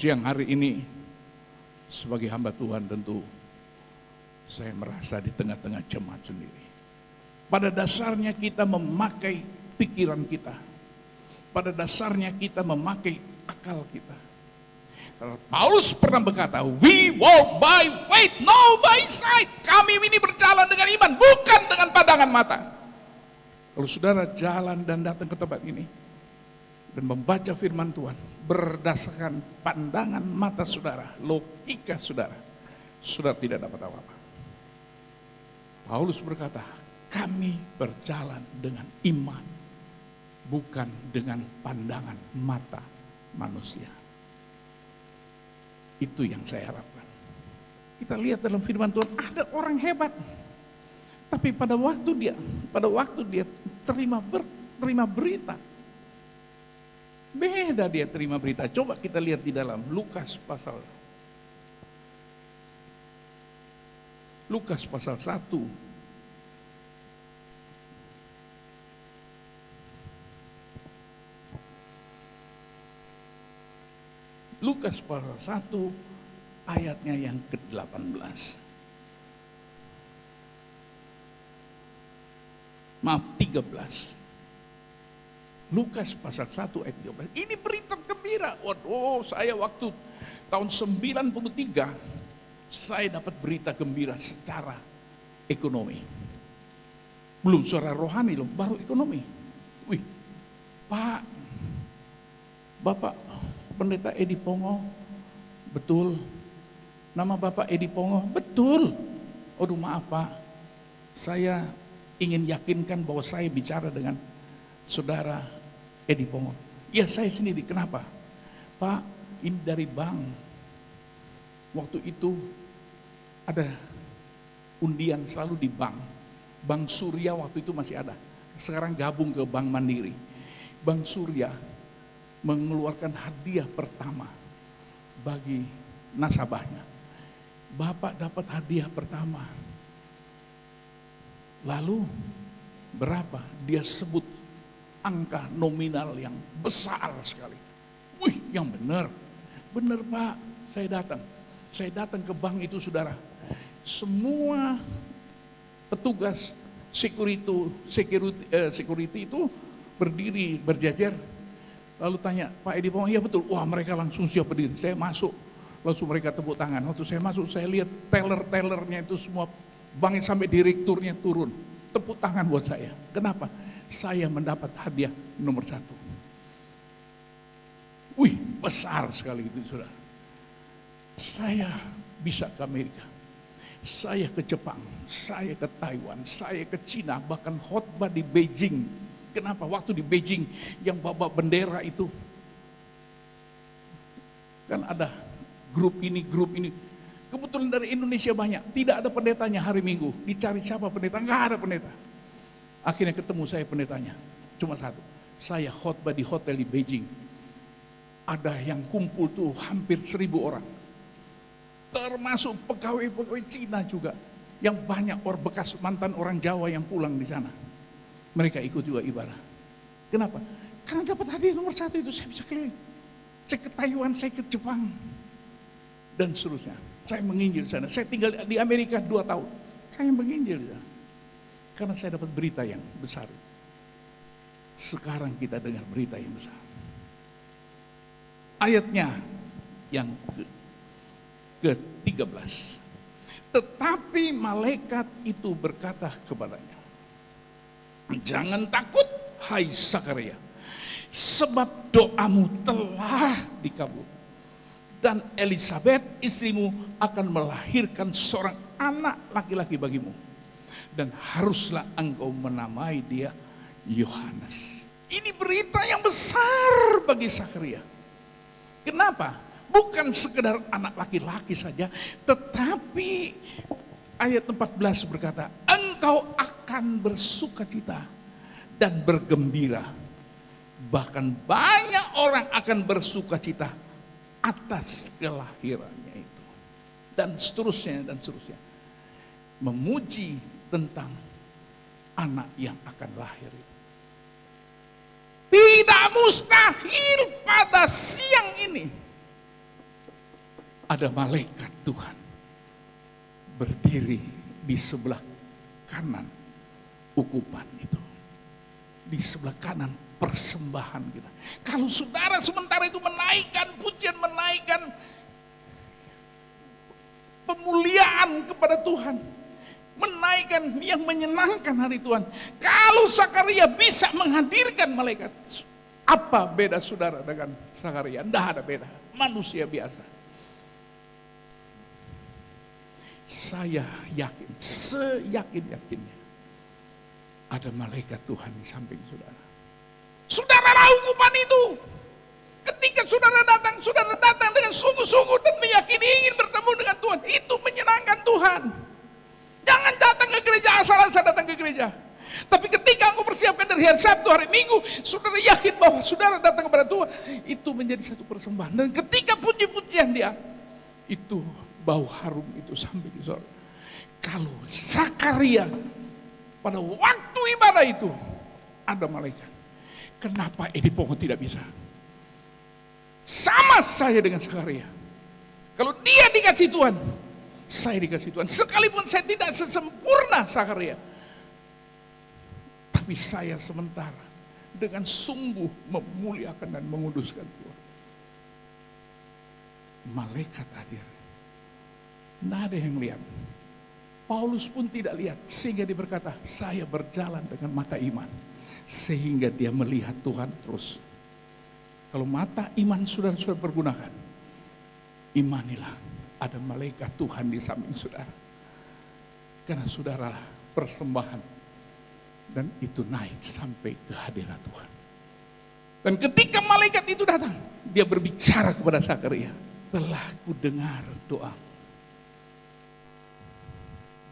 Siang hari ini sebagai hamba Tuhan tentu saya merasa di tengah-tengah jemaat sendiri. Pada dasarnya kita memakai pikiran kita. Pada dasarnya kita memakai akal kita. Paulus pernah berkata, we walk by faith, no by sight. Kami ini berjalan dengan iman, bukan dengan pandangan mata. Kalau saudara jalan dan datang ke tempat ini dan membaca firman Tuhan berdasarkan pandangan mata saudara, logika saudara, saudara tidak dapat apa-apa. Paulus berkata, kami berjalan dengan iman, bukan dengan pandangan mata manusia. Itu yang saya harapkan. Kita lihat dalam firman Tuhan, ada orang hebat, tapi pada waktu dia terima berita, beda dia terima berita. Coba kita lihat di dalam Lukas pasal 1. Lukas pasal 1 ayatnya yang ke-18. Maaf, 13. Lukas pasal 1 ayat 13. Ini berita gembira. Waduh, saya waktu tahun 93 saya dapat berita gembira secara ekonomi. Belum secara rohani loh, baru ekonomi. Wih, Pak, Bapak Pendeta Edi Pongo, betul. Nama Bapak Edi Pongo, betul. Aduh maaf Pak, saya ingin yakinkan bahwa saya bicara dengan saudara Edi Pongo. Ya saya sendiri, kenapa? Pak, ini dari bank. Waktu itu ada undian selalu di bank. Bank Surya waktu itu masih ada. Sekarang gabung ke Bank Mandiri. Bank Surya mengeluarkan hadiah pertama bagi nasabahnya. Bapak dapat hadiah pertama. Lalu berapa? Dia sebut angka nominal yang besar sekali. Wih, yang benar. Benar Pak, saya datang. Saya datang ke bank itu saudara. Semua petugas security itu berdiri berjajar. Lalu tanya, Pak Edi Pongo, iya betul. Wah mereka langsung siap berdiri. Saya masuk, langsung mereka tepuk tangan. Waktu saya masuk, saya lihat teller-tellernya itu semua, banknya sampai direkturnya turun. Tepuk tangan buat saya. Kenapa? Saya mendapat hadiah nomor 1. Wih, besar sekali itu saudara. Saya bisa ke Amerika, saya ke Jepang, saya ke Taiwan, saya ke Cina, bahkan khotbah di Beijing. Kenapa? Waktu di Beijing yang bawa bendera itu, kan ada grup ini. Kebetulan dari Indonesia banyak, tidak ada pendetanya hari Minggu. Dicari siapa pendeta? Nggak ada pendeta. Akhirnya ketemu saya pendetanya, cuma satu. Saya khotbah di hotel di Beijing. Ada yang kumpul tuh hampir 1.000 orang. Termasuk pegawai-pegawai Cina juga. Yang banyak bekas mantan orang Jawa yang pulang di sana. Mereka ikut juga ibadah. Kenapa? Karena dapat hadiah nomor 1 itu, saya bisa keliling. Saya ke Taiwan, saya ke Jepang, dan seterusnya. Saya menginjil sana. Saya tinggal di Amerika 2 tahun. Saya menginjil sana. Karena saya dapat berita yang besar. Sekarang kita dengar berita yang besar. Ayatnya yang ke-13. Tetapi malaikat itu berkata kepadanya, jangan takut, hai Sakaria, sebab doamu telah dikabul. Dan Elisabet istrimu akan melahirkan seorang anak laki-laki bagimu. Dan haruslah engkau menamai dia Yohanes. Ini berita yang besar bagi Sakaria. Kenapa? Bukan sekedar anak laki-laki saja, tetapi ayat 14 berkata, engkau akan bersukacita dan bergembira. Bahkan banyak orang akan bersukacita atas kelahirannya itu. Dan seterusnya, dan seterusnya. Memuji tentang anak yang akan lahir. Tidak mustahil pada siang ini ada malaikat Tuhan berdiri di sebelah kanan ukupan itu. Di sebelah kanan persembahan kita. Kalau saudara sementara itu menaikkan pujian, menaikkan pemuliaan kepada Tuhan, menaikkan yang menyenangkan hari Tuhan. Kalau Zakaria bisa menghadirkan malaikat, apa beda saudara dengan Zakaria? Tidak ada beda, manusia biasa. Saya yakin, seyakin-yakinnya, ada malaikat Tuhan di samping saudara. Saudara ukupan itu. Ketika saudara datang dengan sungguh-sungguh dan meyakini ingin bertemu dengan Tuhan. Itu menyenangkan Tuhan. Jangan datang ke gereja asal-asal datang ke gereja. Tapi ketika aku persiapkan dari hari Sabtu, hari Minggu, saudara yakin bahwa saudara datang kepada Tuhan, itu menjadi satu persembahan. Dan ketika puji-pujian dia, itu bau harum itu sampai di sorga. Kalau Zakaria pada waktu ibadah itu ada malaikat, kenapa Edi Pongo tidak bisa? Sama saya dengan Zakaria. Kalau dia dikasih Tuhan, saya dikasih Tuhan. Sekalipun saya tidak sesempurna Zakaria, tapi saya sementara dengan sungguh memuliakan dan menguduskan Tuhan. Malaikat hadir. Tidak ada yang lihat. Paulus pun tidak lihat, sehingga dia berkata, saya berjalan dengan mata iman. Sehingga dia melihat Tuhan terus. Kalau mata iman sudah pergunakan, imanilah ada malaikat Tuhan di samping saudara. Karena saudara persembahan, dan itu naik sampai ke hadirat Tuhan. Dan ketika malaikat itu datang, dia berbicara kepada Zakaria, telah kudengar doamu,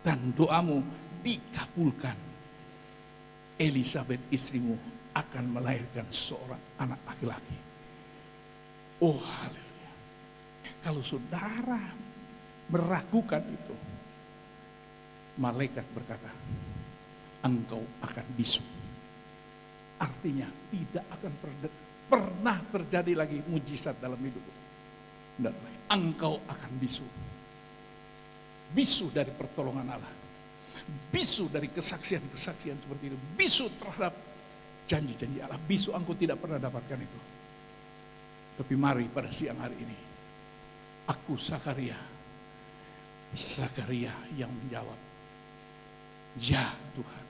dan doamu dikabulkan. Elisabet istrimu akan melahirkan seorang anak laki-laki. Oh haleluya. Kalau saudara meragukan itu, malaikat berkata, engkau akan bisu. Artinya tidak akan pernah terjadi lagi mujizat dalam hidupmu. Dan engkau akan bisu. Bisu dari pertolongan Allah. Bisu dari kesaksian-kesaksian seperti itu. Bisu terhadap janji-janji Allah. Bisu engkau tidak pernah dapatkan itu. Tapi mari pada siang hari ini, aku Zakaria yang menjawab, ya Tuhan,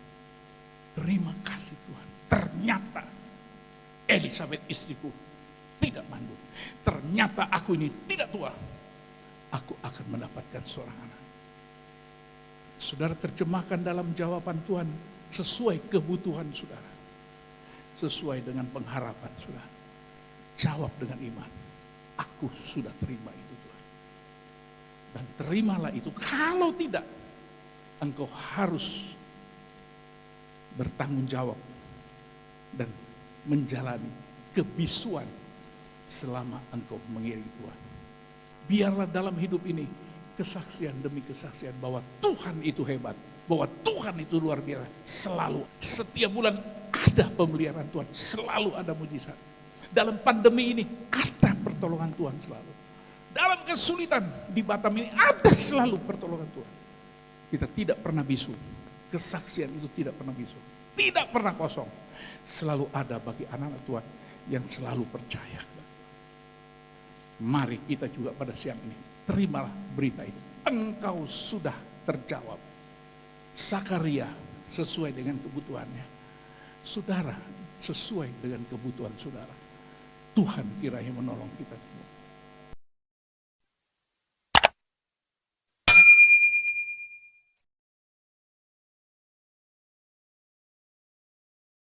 terima kasih Tuhan. Ternyata Elisabet istriku tidak mandul. Ternyata aku ini tidak tua. Aku akan mendapatkan seorang anak. Saudara terjemahkan dalam jawaban Tuhan sesuai kebutuhan saudara. Sesuai dengan pengharapan saudara. Jawab dengan iman. Aku sudah terima itu Tuhan. Dan terimalah itu. Kalau tidak, engkau harus bertanggung jawab dan menjalani kebisuan selama engkau mengiringi Tuhan. Biarlah dalam hidup ini kesaksian demi kesaksian bahwa Tuhan itu hebat, bahwa Tuhan itu luar biasa. Selalu, setiap bulan ada pemeliharaan Tuhan, selalu ada mujizat. Dalam pandemi ini ada pertolongan Tuhan selalu. Dalam kesulitan di Batam ini ada selalu pertolongan Tuhan. Kita tidak pernah bisu, kesaksian itu tidak pernah bisu, tidak pernah kosong. Selalu ada bagi anak-anak Tuhan yang selalu percaya. Mari kita juga pada siang ini, terimalah berita ini. Engkau sudah terjawab. Zakaria sesuai dengan kebutuhannya. Saudara sesuai dengan kebutuhan saudara. Tuhan kiranya menolong kita semua.